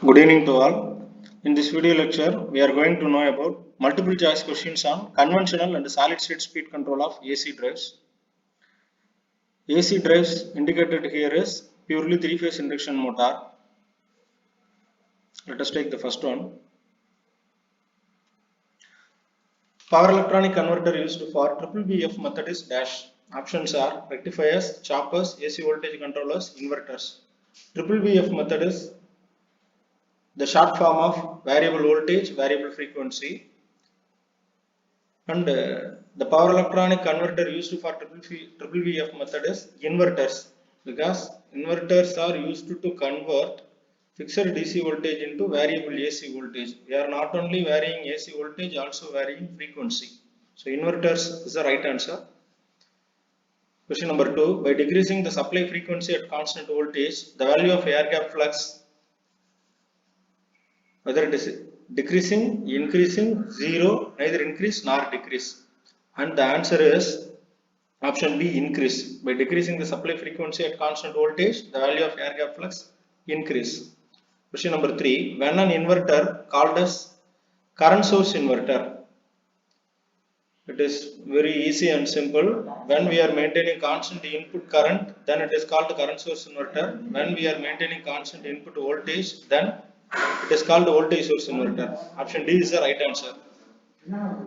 Good evening to all. In this video lecture, we are going to know about multiple choice questions on conventional and solid state speed control of AC drives. AC drives indicated here is purely three-phase induction motor. Let us take the first one. Power electronic converter used for triple BF method is dash. Options are rectifiers, choppers, AC voltage controllers, inverters. Triple BF method is the short form of variable voltage, variable frequency. And the power electronic converter used for triple VF method is inverters, because inverters are used to convert fixed DC voltage into variable AC voltage. We are not only varying AC voltage, also varying frequency. So inverters is the right answer. Question number 2. By decreasing the supply frequency at constant voltage, the value of air gap flux, whether it is decreasing, increasing, zero, neither increase nor decrease. And the answer is option B, increase. By decreasing the supply frequency at constant voltage, the value of air gap flux increase. Question number 3. When an inverter called as current source inverter, it is very easy and simple. When we are maintaining constant input current, then it is called current source inverter. When we are maintaining constant input voltage, then it is called voltage source inverter. Option D is the right answer.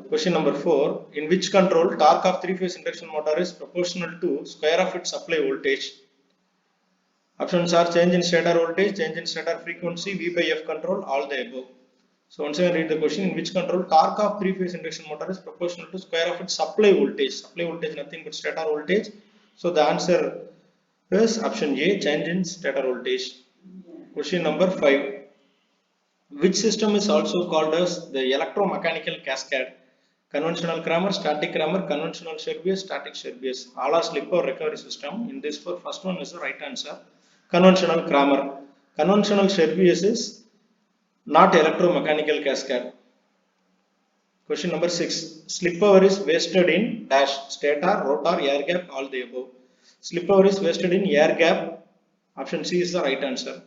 Question number 4. In which control torque of three-phase induction motor is proportional to square of its supply voltage? Options are change in stator voltage, change in stator frequency, V by F control, all the above. So once again read the question. In which control torque of three-phase induction motor is proportional to square of its supply voltage? Supply voltage nothing but stator voltage. So the answer is option A, change in stator voltage. Question number 5. Which system is also called as the electromechanical cascade? Conventional Kramer, static Kramer, conventional Cherbius, static Cherbius. All are slip or recovery system. In this first one is the right answer. Conventional Kramer. Conventional Cherbius is not electromechanical cascade. Question number 6. Slip power is wasted in dash, stator, rotor, air gap, all the above. Slip power is wasted in air gap. Option C is the right answer.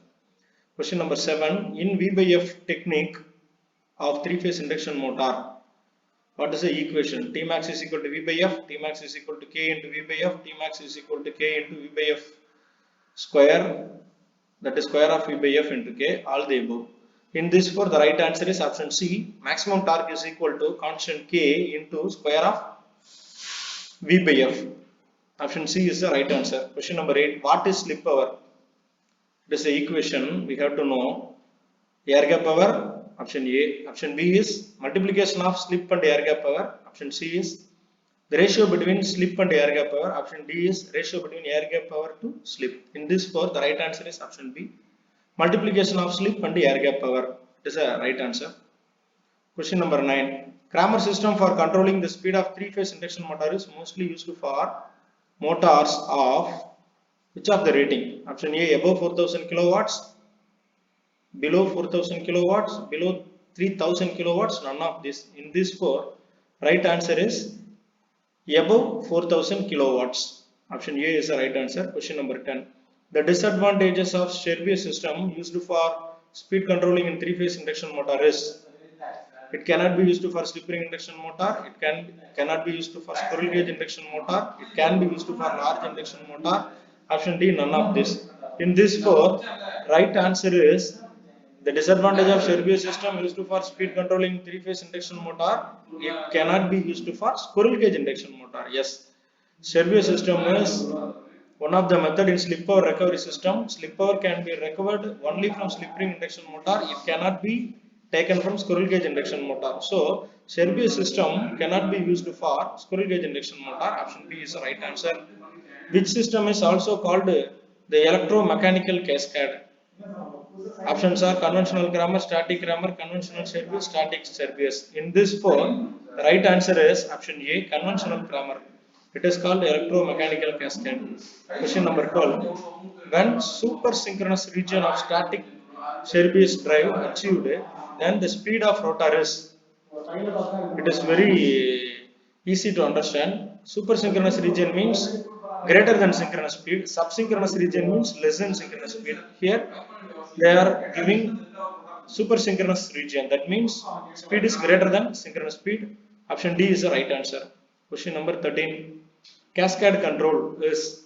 Question number 7. In V by F technique of three-phase induction motor, what is the equation? T max is equal to V by F, T max is equal to K into V by F, T max is equal to K into V by F square, that is square of V by F into K, all the above. In this for the right answer is option C, maximum torque is equal to constant K into square of V by F. Option C is the right answer. Question number 8. What is slip power? It is the equation we have to know. Air gap power, option A. Option B is multiplication of slip and air gap power. Option C is the ratio between slip and air gap power. Option D is ratio between air gap power to slip. In this for the right answer is option B, multiplication of slip and air gap power. It is a right answer. Question number 9. Kramer system for controlling the speed of three-phase induction motor is mostly used for motors of which of the rating? Option A, above 4000 kilowatts, below 4000 kilowatts, below 3000 kilowatts, none of this. In this for right answer is above 4000 kilowatts. Option A is the right answer. Question number 10. The disadvantages of Cherbius system used for speed controlling in three-phase induction motor is it cannot be used for slip ring induction motor, it cannot be used for squirrel cage induction motor, it can be used for large induction motor. Option D, none of this. In this for right answer is the disadvantage of Cherbius system used for speed controlling three-phase induction motor, it cannot be used for squirrel cage induction motor. Yes, Cherbius system is one of the method in slip power recovery system. Slip power can be recovered only from slip ring induction motor. It cannot be taken from squirrel cage induction motor. So Cherbius system cannot be used for squirrel cage induction motor. Option B is the right answer. Which system is also called the electromechanical cascade? Options are conventional Kramer, static Kramer, conventional Cherbius, static Cherbius. In this form, the right answer is option A, conventional Kramer. It is called electromechanical cascade. Question number 12. When super synchronous region of static Cherbius drive achieved, then the speed of rotor is, it is very easy to understand. Super synchronous region means greater than synchronous speed. Subsynchronous region means less than synchronous speed. Here they are giving super synchronous region. That means speed is greater than synchronous speed. Option D is the right answer. Question number 13. Cascade control is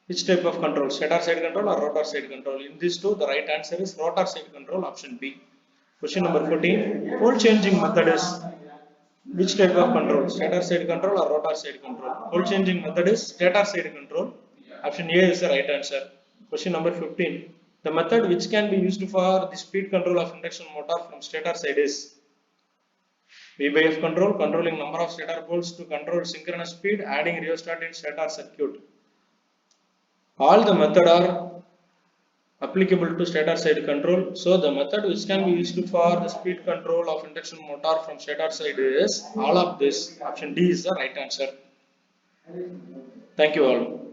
which type of control? Stator side control or rotor side control? In these two, the right answer is rotor side control, option B. Question number 14. Pole changing method is which type of control? Stator side control or rotor side control? Pole changing method is stator side control. Option A is the right answer. Question number 15. The method which can be used for the speed control of induction motor from stator side is V by F control, controlling number of stator poles to control synchronous speed, adding rheostat in stator circuit. All the method are applicable to stator side control. So the method which can be used for the speed control of induction motor from stator side is all of this. Option D is the right answer. Thank you all.